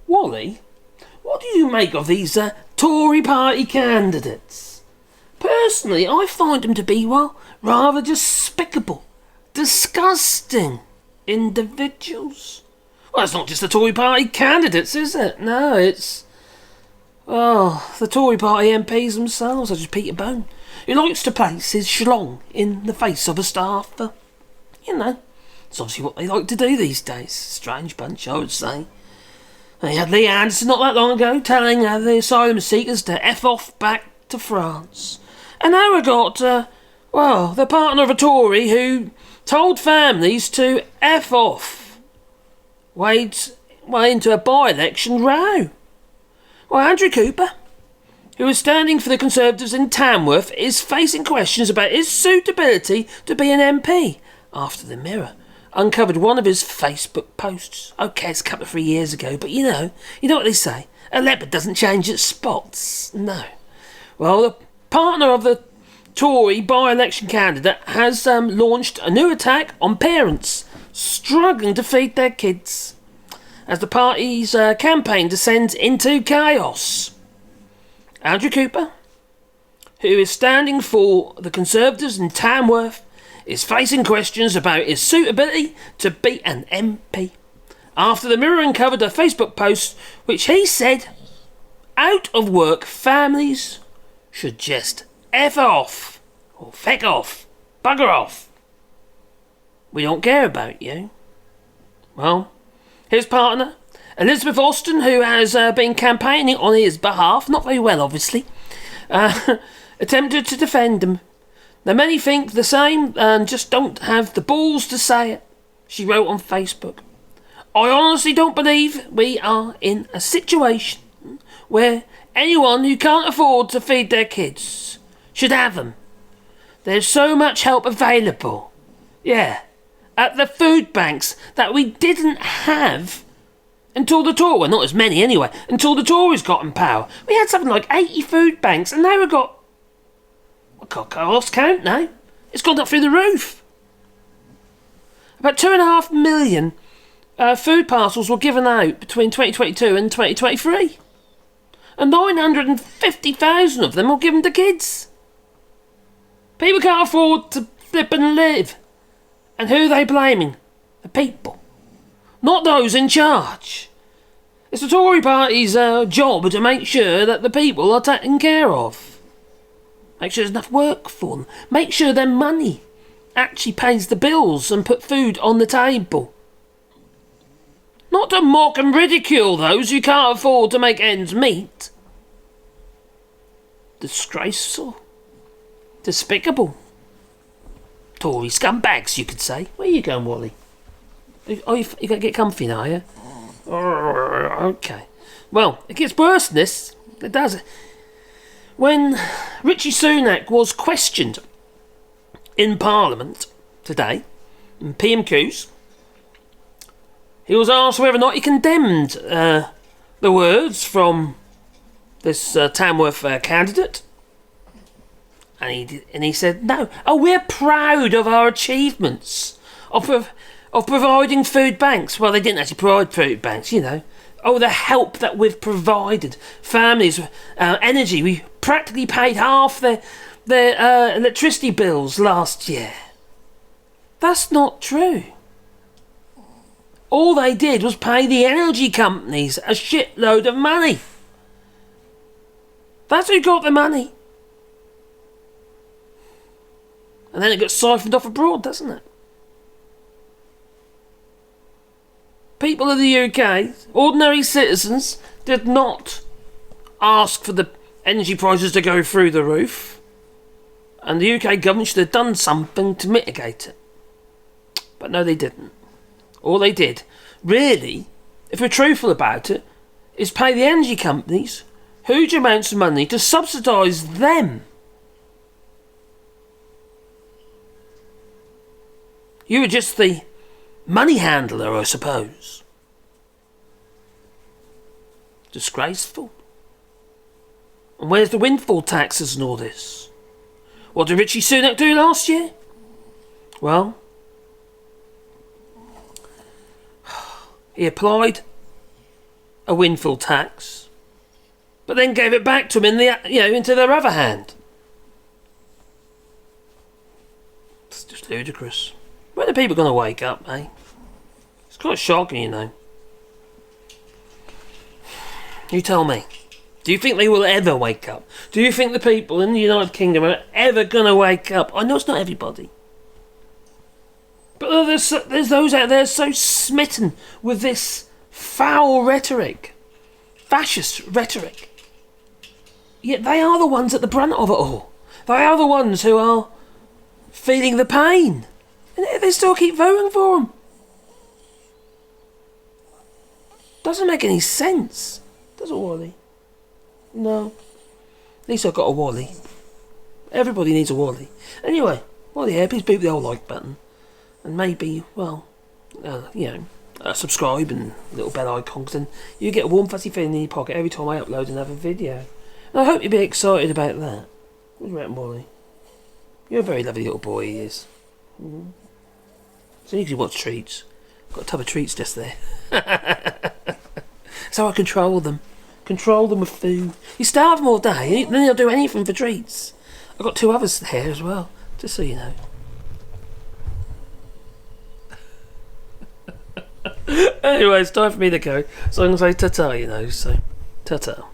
Wally, what do you make of these Tory party candidates? Personally, I find them to be, well, rather despicable, disgusting individuals. Well, it's not just the Tory party candidates, is it? No, it's, well, the Tory party MPs themselves, such as Peter Bone, who likes to place his schlong in the face of a staffer. You know, it's obviously what they like to do these days. Strange bunch, I would say. They had Lee Anderson not that long ago telling the asylum seekers to F off back to France. And now we've got, the partner of a Tory who told families to F off. Wade into a by-election row. Well, Andrew Cooper, who is standing for the Conservatives in Tamworth, is facing questions about his suitability to be an MP after the Mirror uncovered one of his Facebook posts. Okay, it's a couple of 3 years ago, but you know what they say. A leopard doesn't change its spots. No. Well, the partner of the Tory by-election candidate has launched a new attack on parents struggling to feed their kids as the party's campaign descends into chaos. Andrew Cooper, who is standing for the Conservatives in Tamworth, is facing questions about his suitability to be an MP after the Mirror uncovered a Facebook post which he said out of work families should just F off or feck off, bugger off. We don't care about you. Well, his partner, Elizabeth Austin, who has been campaigning on his behalf, not very well obviously, attempted to defend him. Now many think the same and just don't have the balls to say it. She wrote on Facebook, I honestly don't believe we are in a situation where anyone who can't afford to feed their kids should have them. There's so much help available. Yeah, at the food banks that we didn't have until the Tories, well, not as many anyway, until the Tories got in power. We had something like 80 food banks and now we've got, I lost count now. It's gone up through the roof. About 2.5 million food parcels were given out between 2022 and 2023. And 950,000 of them were given to kids. People can't afford to flip and live. And who are they blaming? The people. Not those in charge. It's the Tory party's job to make sure that the people are taken care of. Make sure there's enough work for them. Make sure their money actually pays the bills and put food on the table. Not to mock and ridicule those who can't afford to make ends meet. Disgraceful. Despicable. Tory scumbags, you could say. Where are you going, Wally? Oh, you going to get comfy now, are you? Okay. Well, it gets worse than this. It does. When Rishi Sunak was questioned in Parliament today, in PMQs, he was asked whether or not he condemned the words from this Tamworth candidate. And he said, no. Oh, we're proud of our achievements of providing food banks. Well, they didn't actually provide food banks, you know. Oh, the help that we've provided. Families, energy. We practically paid half their electricity bills last year. That's not true. All they did was pay the energy companies a shitload of money. That's who got the money. And then it gets siphoned off abroad, doesn't it? People of the UK, ordinary citizens, did not ask for the energy prices to go through the roof. And the UK government should have done something to mitigate it. But no, they didn't. All they did, really, if we're truthful about it, is pay the energy companies huge amounts of money to subsidise them. You were just the money handler, I suppose. Disgraceful. And where's the windfall taxes and all this? What did Rishi Sunak do last year? Well, he applied a windfall tax, but then gave it back to them into their other hand. It's just ludicrous. When are people going to wake up, eh? It's quite shocking, you know. You tell me. Do you think they will ever wake up? Do you think the people in the United Kingdom are ever going to wake up? I know it's not everybody. But there's those out there so smitten with this foul rhetoric. Fascist rhetoric. Yet they are the ones at the brunt of it all. They are the ones who are feeling the pain. And they still keep voting for them. Doesn't make any sense. Does it, Wally? No. At least I've got a Wally. Everybody needs a Wally. Anyway, Wally here, please beat the old like button. And maybe, subscribe and little bell icon, because then you get a warm fuzzy feeling in your pocket every time I upload another video. And I hope you'll be excited about that. What do you reckon, Wally? You're a very lovely little boy, he is. Mm-hmm. So you can watch treats. Got a tub of treats just there. So I control them. Control them with food. You starve them all day, and then they'll do anything for treats. I've got 2 others here as well, just so you know. Anyway, it's time for me to go. So I'm going to say ta-ta, so ta-ta.